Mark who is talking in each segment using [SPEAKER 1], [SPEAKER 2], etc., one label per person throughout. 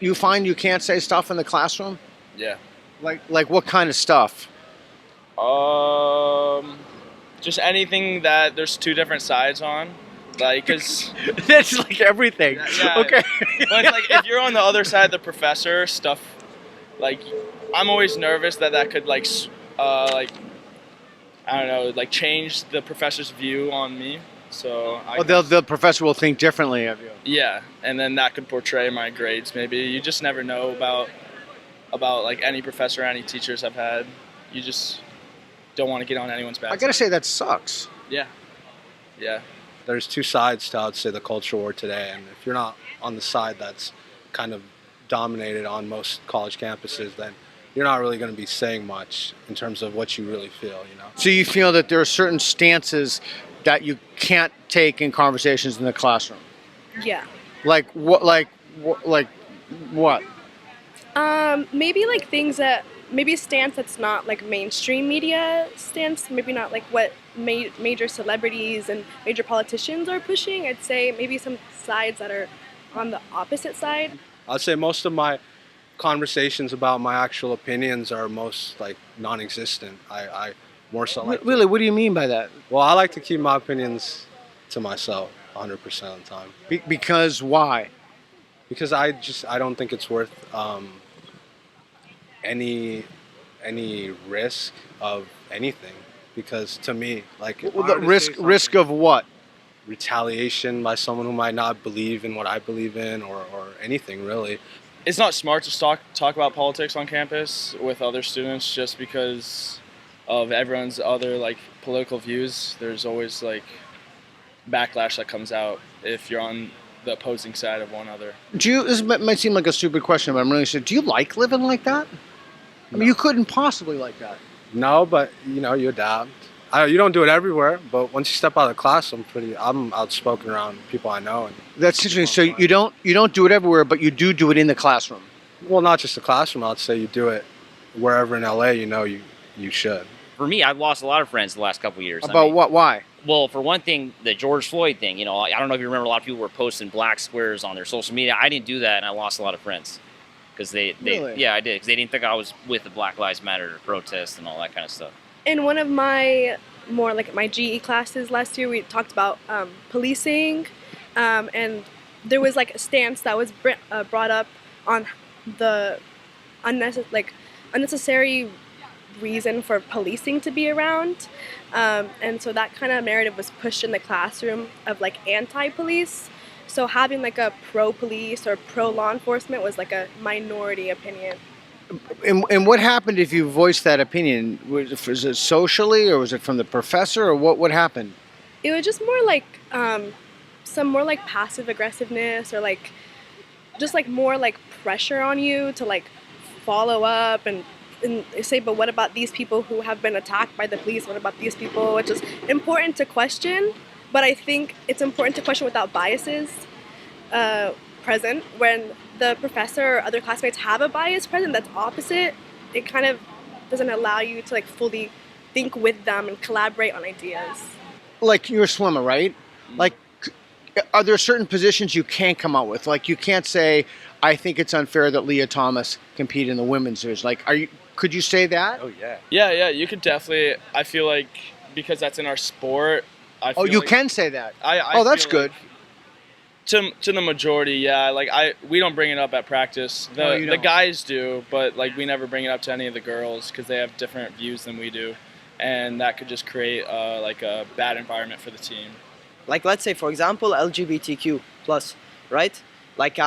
[SPEAKER 1] You find you can't say stuff in the classroom?
[SPEAKER 2] Yeah.
[SPEAKER 1] Like what kind of stuff?
[SPEAKER 2] Um, just anything that there's two different sides on, like, cause
[SPEAKER 1] That's like everything.
[SPEAKER 2] yeah,
[SPEAKER 1] Okay.
[SPEAKER 2] but it's like if you're on the other side of the professor, stuff like I'm always nervous that that could like I don't know, like change the professor's view on me. So I
[SPEAKER 1] Oh, the professor will think differently of you.
[SPEAKER 2] yeah, and then that could portray my grades. Maybe you just never know about like any professor, any teachers I've had. You just don't want to get on anyone's bad
[SPEAKER 1] I gotta
[SPEAKER 2] side.
[SPEAKER 1] say that sucks.
[SPEAKER 2] Yeah, yeah.
[SPEAKER 3] There's two sides to, I would say, the culture war today, and if you're not on the side that's kind of dominated on most college campuses, then you're not really going to be saying much in terms of what you really feel, you know.
[SPEAKER 1] So you feel that there are certain stances that you can't take in conversations in the classroom.
[SPEAKER 4] Yeah.
[SPEAKER 1] Like what? Like what?
[SPEAKER 4] Maybe like things that maybe a stance that's not like mainstream media stance. Maybe not like what major celebrities and major politicians are pushing. I'd say maybe some sides that are on the opposite side.
[SPEAKER 3] I'd say most of my conversations about my actual opinions are most like non-existent. I more so like
[SPEAKER 1] Really? What do you mean by that?
[SPEAKER 3] well, I like to keep my opinions to myself 100% of the time
[SPEAKER 1] Because why?
[SPEAKER 3] because I don't think it's worth any risk of anything, because to me, like, if
[SPEAKER 1] Well,
[SPEAKER 3] I
[SPEAKER 1] the
[SPEAKER 3] were to say
[SPEAKER 1] risk
[SPEAKER 3] something,
[SPEAKER 1] of what?
[SPEAKER 3] retaliation by someone who might not believe in what I believe in, or anything really.
[SPEAKER 2] It's not smart to talk about politics on campus with other students just because of everyone's other like political views. There's always like backlash that comes out if you're on the opposing side of one other.
[SPEAKER 1] Do you? This might seem like a stupid question, but I'm really serious. Do you like living like that? I mean, you couldn't possibly like that.
[SPEAKER 3] No, but you know, you adapt. You don't do it everywhere, but once you step out of the class, I'm outspoken around people I know. And
[SPEAKER 1] That's interesting. So you don't do it everywhere, but you do it in the classroom.
[SPEAKER 3] well, not just the classroom. I'd say you do it wherever in LA you know you should.
[SPEAKER 5] For me, I've lost a lot of friends the last couple of years.
[SPEAKER 1] About what? Why?
[SPEAKER 5] Well, for one thing, the George Floyd thing. You know, I don't know if you remember, a lot of people were posting black squares on their social media. I didn't do that, and I lost a lot of friends because they
[SPEAKER 1] Really?
[SPEAKER 5] yeah, I did, because they didn't think I was with the Black Lives Matter protest and all that kind of stuff.
[SPEAKER 4] In one of my more like my GE classes last year, we talked about policing, and there was like a stance that was brought up on the unnecessary reason for policing to be around, and so that kind of narrative was pushed in the classroom of like anti-police. So having like a pro-police or pro-law enforcement was like a minority opinion.
[SPEAKER 1] And what happened if you voiced that opinion? Was it socially, or was it from the professor, or what happened?
[SPEAKER 4] It was just more like some more like passive aggressiveness, or like just like more like pressure on you to like follow up and say, but what about these people who have been attacked by the police? What about these people? Which is important to question, but I think it's important to question without biases present. When the professor or other classmates have a bias present that's opposite, it kind of doesn't allow you to like fully think with them and collaborate on ideas.
[SPEAKER 1] Like, you're a swimmer, right? Like, are there certain positions you can't come out with? Like, you can't say, I think it's unfair that Leah Thomas compete in the women's division. Like, could you say that?
[SPEAKER 3] Oh yeah.
[SPEAKER 2] Yeah, you could definitely. I feel like because that's in our sport. I feel
[SPEAKER 1] Oh, you
[SPEAKER 2] like,
[SPEAKER 1] can say that.
[SPEAKER 2] I
[SPEAKER 1] Oh, that's
[SPEAKER 2] feel
[SPEAKER 1] good.
[SPEAKER 2] like to the majority, yeah. Like we don't bring it up at practice.
[SPEAKER 1] No, you
[SPEAKER 2] The
[SPEAKER 1] don't.
[SPEAKER 2] guys do, but like we never bring it up to any of the girls because they have different views than we do, and that could just create like a bad environment for the team.
[SPEAKER 6] Like, let's say, for example, LGBTQ plus, right? Like,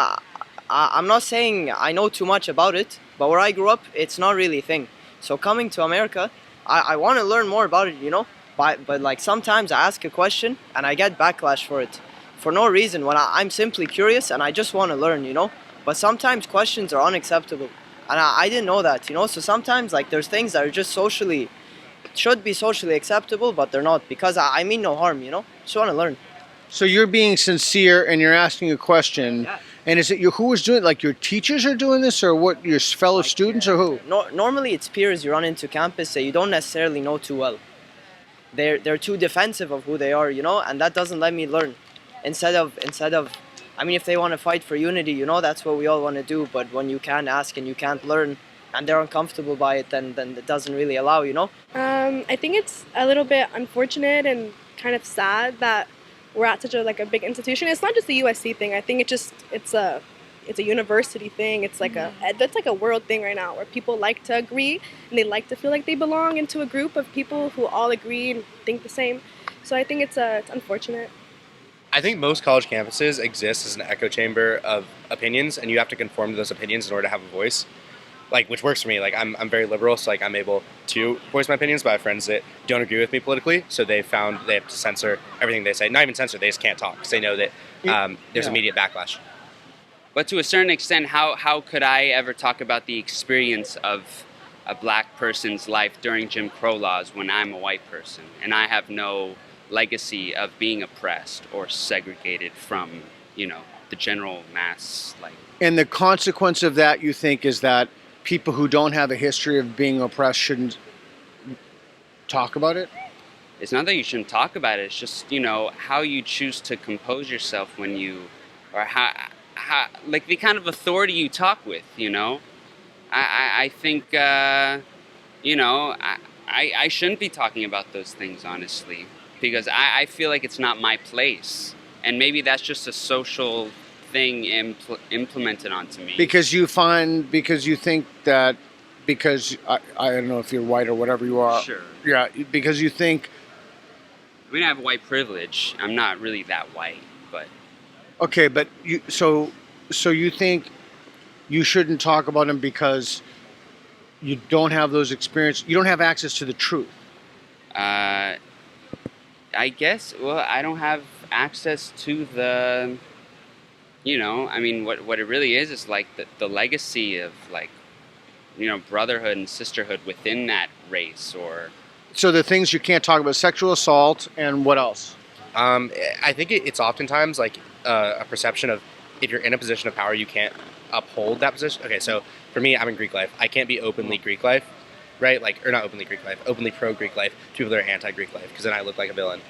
[SPEAKER 6] I'm not saying I know too much about it, but where I grew up, it's not really a thing. So coming to America, I want to learn more about it, you know? But like sometimes I ask a question and I get backlash for it for no reason, when I'm simply curious and I just want to learn, you know? But sometimes questions are unacceptable, and I didn't know that, you know? So sometimes like there's things that are just should be socially acceptable, but they're not, because I mean no harm, you know? Just want to learn.
[SPEAKER 1] So you're being sincere and you're asking a question.
[SPEAKER 6] Yeah.
[SPEAKER 1] And is it who is doing it? Like, your teachers are doing this, or what? Your fellow students, or who?
[SPEAKER 6] Normally it's peers you run into campus that you don't necessarily know too well. They're too defensive of who they are, you know, and that doesn't let me learn. Instead of I mean, if they want to fight for unity, you know, that's what we all want to do. But when you can't ask and you can't learn, and they're uncomfortable by it, then it doesn't really allow, you know.
[SPEAKER 4] I think it's a little bit unfortunate and kind of sad that we're at such a like a big institution. It's not just the USC thing. I think it's a university thing. It's like that's like a world thing right now where people like to agree and they like to feel like they belong into a group of people who all agree and think the same. So I think it's unfortunate.
[SPEAKER 7] I think most college campuses exist as an echo chamber of opinions, and you have to conform to those opinions in order to have a voice. Like, which works for me. Like, I'm very liberal, so like I'm able to voice my opinions, but I have friends that don't agree with me politically, so they have to censor everything they say. Not even censor, they just can't talk because they know that there's immediate backlash.
[SPEAKER 8] But to a certain extent, how could I ever talk about the experience of a black person's life during Jim Crow laws when I'm a white person and I have no legacy of being oppressed or segregated from, the general mass?
[SPEAKER 1] And the consequence of that, you think, is that people who don't have a history of being oppressed shouldn't talk about it?
[SPEAKER 8] It's not that you shouldn't talk about it. It's just, how you choose to compose yourself when you, or how like the kind of authority you talk with, I think, I shouldn't be talking about those things, honestly, because I feel like it's not my place. And maybe that's just a social thing implemented onto me.
[SPEAKER 1] Because you think that, because I don't know if you're white or whatever you are.
[SPEAKER 8] Sure.
[SPEAKER 1] Yeah, because you think.
[SPEAKER 8] I mean, I have white privilege. I'm not really that white, but.
[SPEAKER 1] Okay, but so you think you shouldn't talk about them because you don't have those experiences. You don't have access to the truth.
[SPEAKER 8] I guess. Well, I don't have access to the. I mean, what it really is like the legacy of brotherhood and sisterhood within that race, or.
[SPEAKER 1] So the things you can't talk about: sexual assault and what else?
[SPEAKER 7] I think it's oftentimes like a perception of if you're in a position of power, you can't uphold that position. Okay, so for me, I'm in Greek life. I can't be openly Greek life, right? Or not openly Greek life, openly pro-Greek life to people that are anti-Greek life, because then I look like a villain.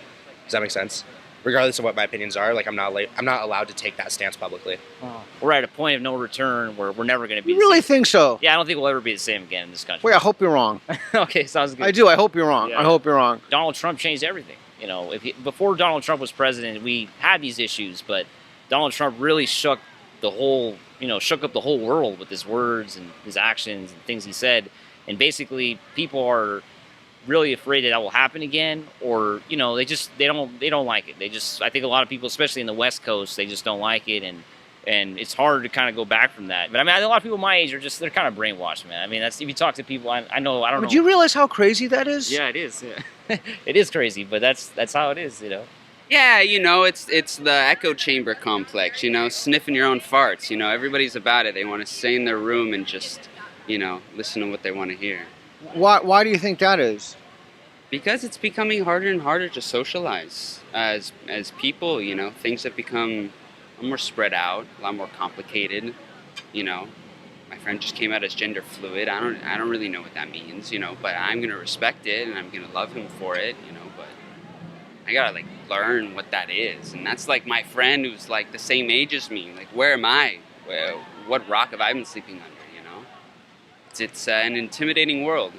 [SPEAKER 7] Does that make sense? Regardless of what my opinions are, I'm not allowed to take that stance publicly.
[SPEAKER 5] Oh. We're at a point of no return where we're never going to be.
[SPEAKER 1] You really think so?
[SPEAKER 5] Yeah, I don't think we'll ever be the same again in this country.
[SPEAKER 1] Wait, I hope you're wrong.
[SPEAKER 5] Okay, sounds good.
[SPEAKER 1] I do. I hope you're wrong.
[SPEAKER 5] Yeah.
[SPEAKER 1] I hope you're wrong.
[SPEAKER 5] Donald Trump changed everything. Before Donald Trump was president, we had these issues, but Donald Trump really shook up the whole world with his words and his actions and things he said. And basically, people are really afraid that will happen again, or they don't like it. I think a lot of people, especially in the West Coast, they just don't like it, and it's hard to kind of go back from that. But I mean, a lot of people my age they're kind of brainwashed, man. I mean, if you talk to people, I don't know.
[SPEAKER 1] But do you realize how crazy that is?
[SPEAKER 5] Yeah, it is. Yeah. It is crazy, but that's how it is,
[SPEAKER 8] Yeah, it's the echo chamber complex, sniffing your own farts, everybody's about it. They want to stay in their room and just, listen to what they want to hear.
[SPEAKER 1] Why do you think that is?
[SPEAKER 8] Because it's becoming harder and harder to socialize as people, things have become a lot more spread out, a lot more complicated, My friend just came out as gender fluid. I don't really know what that means, but I'm going to respect it and I'm going to love him for it, but I got to learn what that is. And that's my friend who's the same age as me. Where am I? What rock have I been sleeping under, It's an intimidating world.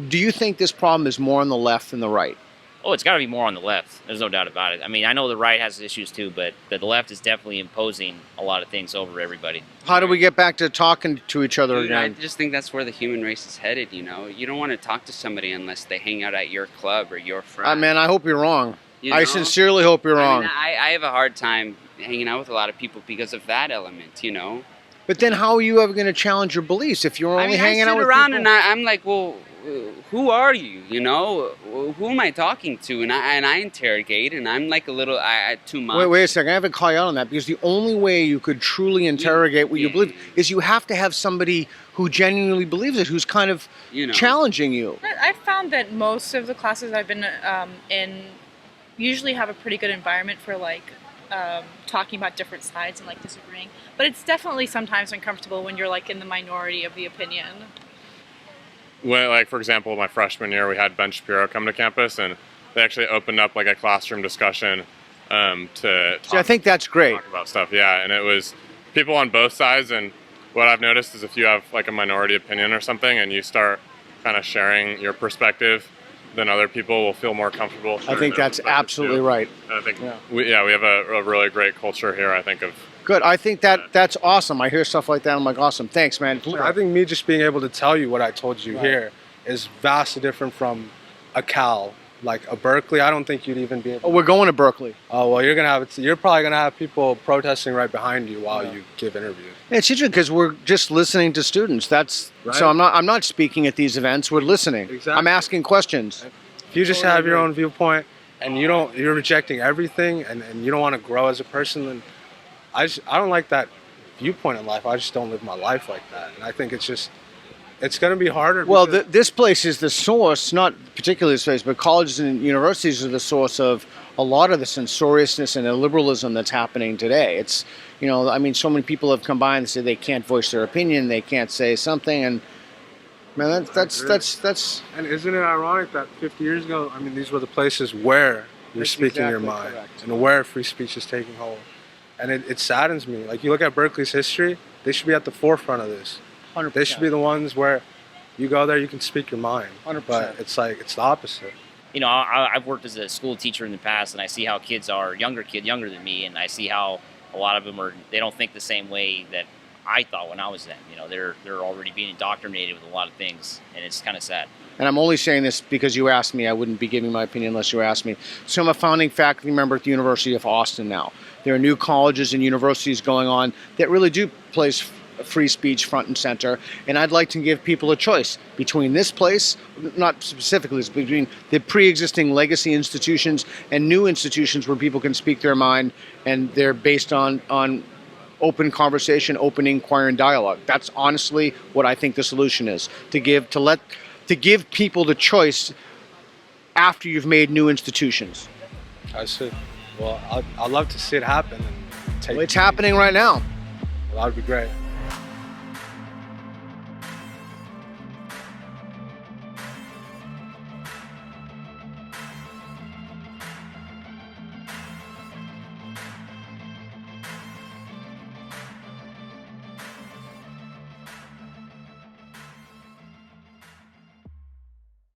[SPEAKER 1] Do you think this problem is more on the left than the right?
[SPEAKER 5] Oh, it's got to be more on the left. There's no doubt about it. I mean, I know the right has issues too, but the left is definitely imposing a lot of things over everybody.
[SPEAKER 1] How do we get back to talking to each other again?
[SPEAKER 8] I just think that's where the human race is headed, You don't want to talk to somebody unless they hang out at your club or your frat.
[SPEAKER 1] Man, I hope you're wrong. I sincerely hope you're wrong.
[SPEAKER 8] I have a hard time hanging out with a lot of people because of that element,
[SPEAKER 1] But then how are you ever going to challenge your beliefs if you're only hanging out with people?
[SPEAKER 8] I sit around and I'm like, well, who are you? Who am I talking to? And I interrogate, and I'm a little too much.
[SPEAKER 1] Wait a second. I have to call you out on that, because the only way you could truly interrogate what you believe is you have to have somebody who genuinely believes it, who's kind of challenging you.
[SPEAKER 9] I've found that most of the classes I've been in usually have a pretty good environment for talking about different sides and disagreeing. But it's definitely sometimes uncomfortable when you're in the minority of the opinion.
[SPEAKER 10] When, for example, my freshman year, we had Ben Shapiro come to campus, and they actually opened up a classroom discussion to
[SPEAKER 1] See, I think that's great.
[SPEAKER 10] talk about stuff. Yeah, and it was people on both sides. And what I've noticed is if you have like a minority opinion or something, and you start kind of sharing your perspective, then other people will feel more comfortable.
[SPEAKER 1] I
[SPEAKER 10] sharing
[SPEAKER 1] think
[SPEAKER 10] their
[SPEAKER 1] that's
[SPEAKER 10] perspective,
[SPEAKER 1] absolutely
[SPEAKER 10] too.
[SPEAKER 1] right.
[SPEAKER 10] And I think
[SPEAKER 1] Yeah.
[SPEAKER 10] we have a really great culture here. I think of
[SPEAKER 1] Good. I think that's awesome. I hear stuff like that. I'm like, awesome. Thanks, man.
[SPEAKER 3] I think me just being able to tell you what I told you here is vastly different from a Cal, like a Berkeley. I don't think you'd even be able.
[SPEAKER 1] Oh, we're going to Berkeley.
[SPEAKER 3] Oh well, you're probably gonna have people protesting right behind you while you give interviews.
[SPEAKER 1] It's interesting because we're just listening to students. That's
[SPEAKER 3] Right.
[SPEAKER 1] so. I'm not speaking at these events. We're listening.
[SPEAKER 3] Exactly.
[SPEAKER 1] I'm asking questions.
[SPEAKER 3] If you just have your own viewpoint and you're rejecting everything and you don't want to grow as a person, then I don't like that viewpoint in life. I just don't live my life like that. And I think it's going to be harder.
[SPEAKER 1] Well,
[SPEAKER 3] because-
[SPEAKER 1] this place is the source, not particularly this place, but colleges and universities are the source of a lot of the censoriousness and illiberalism that's happening today. It's, I mean, so many people have come by and say they can't voice their opinion, they can't say something, and man, that's.
[SPEAKER 3] And isn't it ironic that 50 years ago, I mean, these were the places where you're
[SPEAKER 1] That's
[SPEAKER 3] speaking your
[SPEAKER 1] exactly
[SPEAKER 3] mind
[SPEAKER 1] correct.
[SPEAKER 3] and where free speech is taking hold. And it saddens me. Like, you look at Berkeley's history, they should be at the forefront of this.
[SPEAKER 1] 100%.
[SPEAKER 3] They should be the ones where you go there, you can speak your mind.
[SPEAKER 1] 100%.
[SPEAKER 3] But it's like, it's the opposite.
[SPEAKER 5] I've worked as a school teacher in the past, and I see how kids are younger than me, and I see how a lot of them they don't think the same way that I thought when I was them. They're already being indoctrinated with a lot of things, and it's kind of sad.
[SPEAKER 1] And I'm only saying this because you asked me. I wouldn't be giving my opinion unless you asked me. So I'm a founding faculty member at the University of Austin now. There are new colleges and universities going on that really do place free speech front and center. And I'd like to give people a choice between this place, not specifically, it's between the pre-existing legacy institutions and new institutions where people can speak their mind and they're based on open conversation, open inquiry, and dialogue. That's honestly what I think the solution is, to give people the choice after you've made new institutions.
[SPEAKER 3] I see. Well, I'd love to see it happen. And
[SPEAKER 1] It's happening right now.
[SPEAKER 3] That would be great.